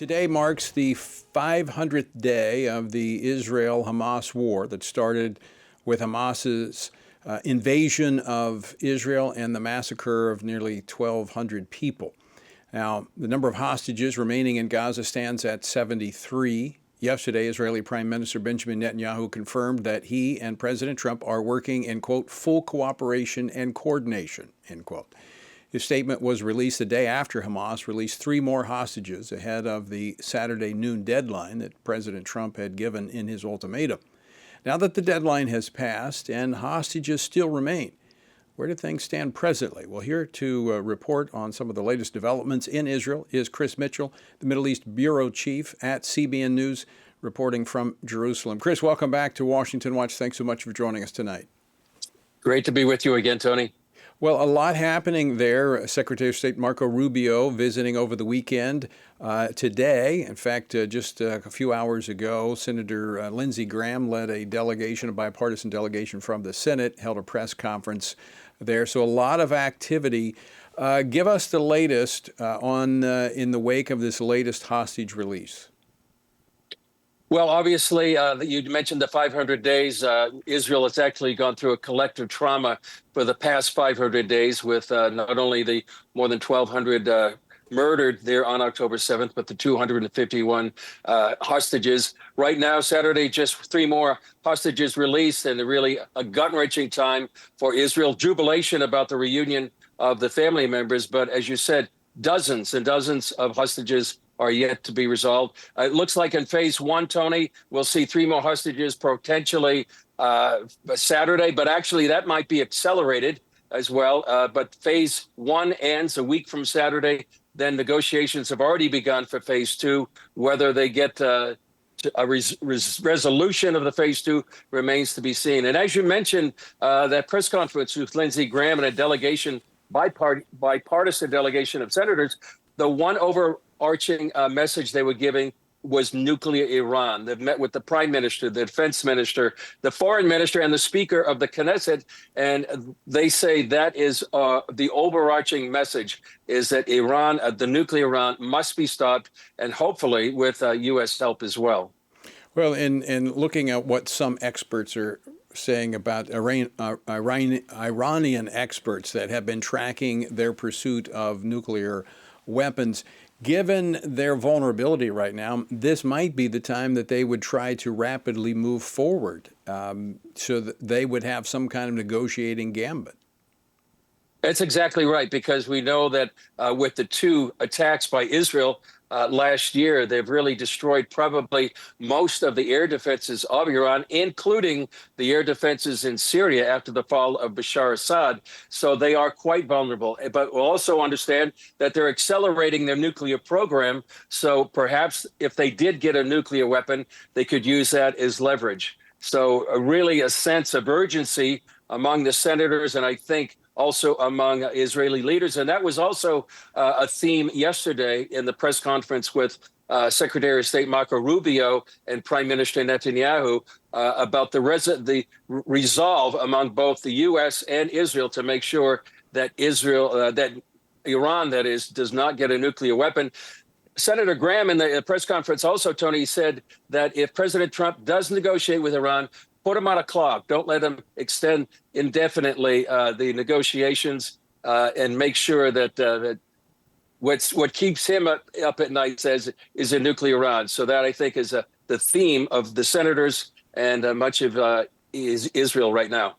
Today marks the 500th day of the Israel-Hamas war that started with Hamas's invasion of Israel and the massacre of nearly 1,200 people. Now, the number of hostages remaining in Gaza stands at 73. Yesterday, Israeli Prime Minister Benjamin Netanyahu confirmed that he and President Trump are working in, quote, full cooperation and coordination, end quote. His statement was released the day after Hamas released 3 more hostages ahead of the Saturday noon deadline that President Trump had given in his ultimatum. Now that the deadline has passed and hostages still remain, where do things stand presently? Well, here to report on some of the latest developments in Israel is Chris Mitchell, the Middle East Bureau Chief at CBN News, reporting from Jerusalem. Chris, welcome back to Washington Watch. Thanks so much for joining us tonight. Great to be with you again, Tony. Well, a lot happening there. Secretary of State Marco Rubio visiting over the weekend. Today, in fact, just a few hours ago, Senator Lindsey Graham led a delegation, a bipartisan delegation from the Senate, held a press conference there. So a lot of activity. Give us the latest in the wake of this latest hostage release. Well, obviously, you mentioned the 500 days. Israel has actually gone through a collective trauma for the past 500 days with not only the more than 1,200 murdered there on October 7th, but the 251 hostages. Right now, Saturday, just 3 more hostages released, and really a gut-wrenching time for Israel. Jubilation about the reunion of the family members. But as you said, dozens and dozens of hostages are yet to be resolved. It looks like in phase 1, Tony, we'll see 3 more hostages potentially Saturday, but actually that might be accelerated as well. But phase 1 ends a week from Saturday. Then negotiations have already begun for phase 2. Whether they get a resolution of the phase 2 remains to be seen. And as you mentioned, that press conference with Lindsey Graham and a delegation, bipartisan delegation of senators, the one overarching message they were giving was nuclear Iran. They've met with the prime minister, the defense minister, the foreign minister, and the speaker of the Knesset. And they say that is the overarching message, is that Iran, the nuclear Iran, must be stopped, and hopefully with U.S. help as well. Well, in looking at what some experts are saying about Iranian experts that have been tracking their pursuit of nuclear weapons, given their vulnerability right now, this might be the time that they would try to rapidly move forward so that they would have some kind of negotiating gambit. That's exactly right, because we know that with the 2 attacks by Israel last year, they've really destroyed probably most of the air defenses of Iran, including the air defenses in Syria after the fall of Bashar Assad. So they are quite vulnerable. But we'll also understand that they're accelerating their nuclear program. So perhaps if they did get a nuclear weapon, they could use that as leverage. So really a sense of urgency among the senators, and I think also among Israeli leaders. And that was also a theme yesterday in the press conference with Secretary of State Marco Rubio and Prime Minister Netanyahu about the resolve among both the U.S. and Israel to make sure that Iran, that is, does not get a nuclear weapon. Senator Graham in the press conference also, Tony, said that if President Trump does negotiate with Iran, put him on a clock. Don't let him extend indefinitely the negotiations, and make sure that what keeps him up at night says is a nuclear Iran. So that, I think, is the theme of the senators and much of Israel right now.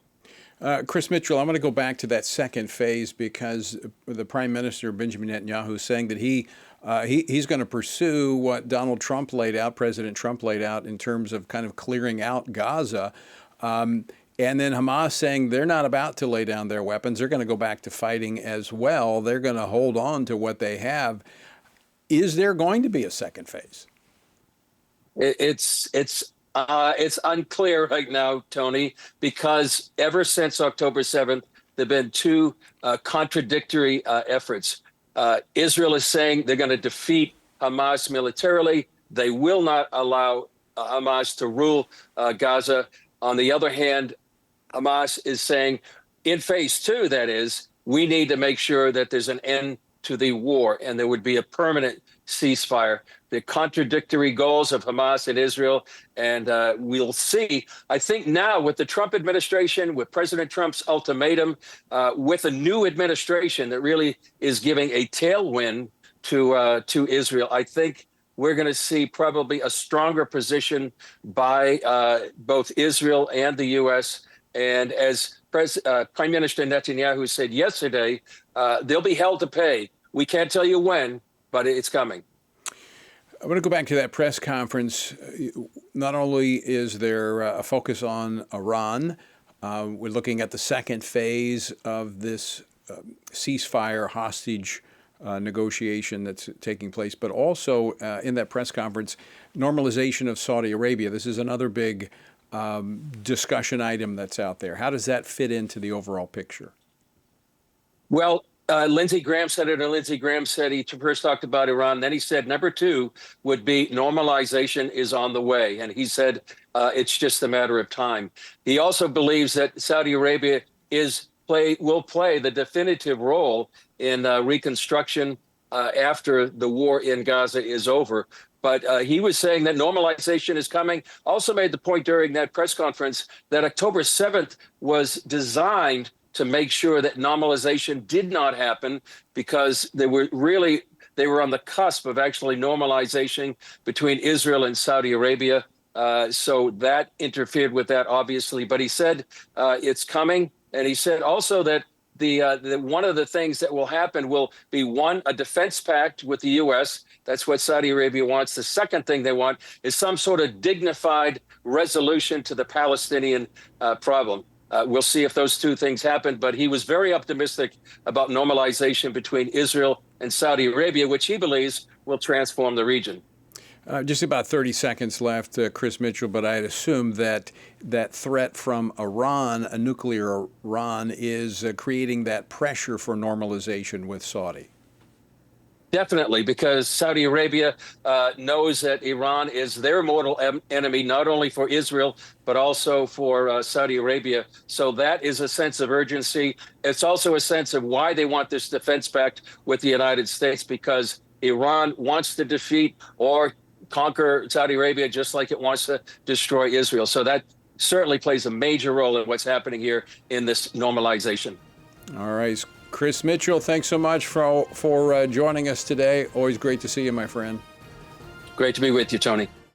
Chris Mitchell, I'm going to go back to that second phase because the Prime Minister, Benjamin Netanyahu, is saying that he's going to pursue what Donald Trump laid out, President Trump laid out, in terms of kind of clearing out Gaza. And then Hamas saying they're not about to lay down their weapons. They're going to go back to fighting as well. They're going to hold on to what they have. Is there going to be a second phase? It's unclear right now, Tony, because ever since October 7th, there have been 2 contradictory efforts. Israel is saying they're going to defeat Hamas militarily. They will not allow Hamas to rule Gaza. On the other hand, Hamas is saying in phase 2, that is, we need to make sure that there's an end to the war and there would be a permanent ceasefire. the contradictory goals of Hamas and Israel. And we'll see. I think now with the Trump administration, with President Trump's ultimatum, with a new administration that really is giving a tailwind to Israel, I think we're going to see probably a stronger position by both Israel and the U.S. And as Prime Minister Netanyahu said yesterday, they'll be held to pay. We can't tell you when, but it's coming. I want to go back to that press conference. Not only is there a focus on Iran, we're looking at the second phase of this ceasefire hostage negotiation that's taking place, but also in that press conference, normalization of Saudi Arabia. This is another big discussion item that's out there. How does that fit into the overall picture? Well, Senator Lindsey Graham said he first talked about Iran. Then he said number two would be normalization is on the way. And he said it's just a matter of time. He also believes that Saudi Arabia will play the definitive role in reconstruction after the war in Gaza is over. But he was saying that normalization is coming. Also made the point during that press conference that October 7th was designed to make sure that normalization did not happen, because they were on the cusp of actually normalization between Israel and Saudi Arabia. So that interfered with that, obviously. But he said it's coming. And he said also that one of the things that will happen will be, one, a defense pact with the U.S. That's what Saudi Arabia wants. The second thing they want is some sort of dignified resolution to the Palestinian problem. We'll see if those two things happen. But he was very optimistic about normalization between Israel and Saudi Arabia, which he believes will transform the region. Just about 30 seconds left, Chris Mitchell, but I'd assume that that threat from Iran, a nuclear Iran, is creating that pressure for normalization with Saudi. Definitely, because Saudi Arabia knows that Iran is their mortal enemy, not only for Israel, but also for Saudi Arabia. So that is a sense of urgency. It's also a sense of why they want this defense pact with the United States, because Iran wants to defeat or conquer Saudi Arabia just like it wants to destroy Israel. So that certainly plays a major role in what's happening here in this normalization. All right. Chris Mitchell, thanks so much for joining us today. Always great to see you, my friend. Great to be with you, Tony.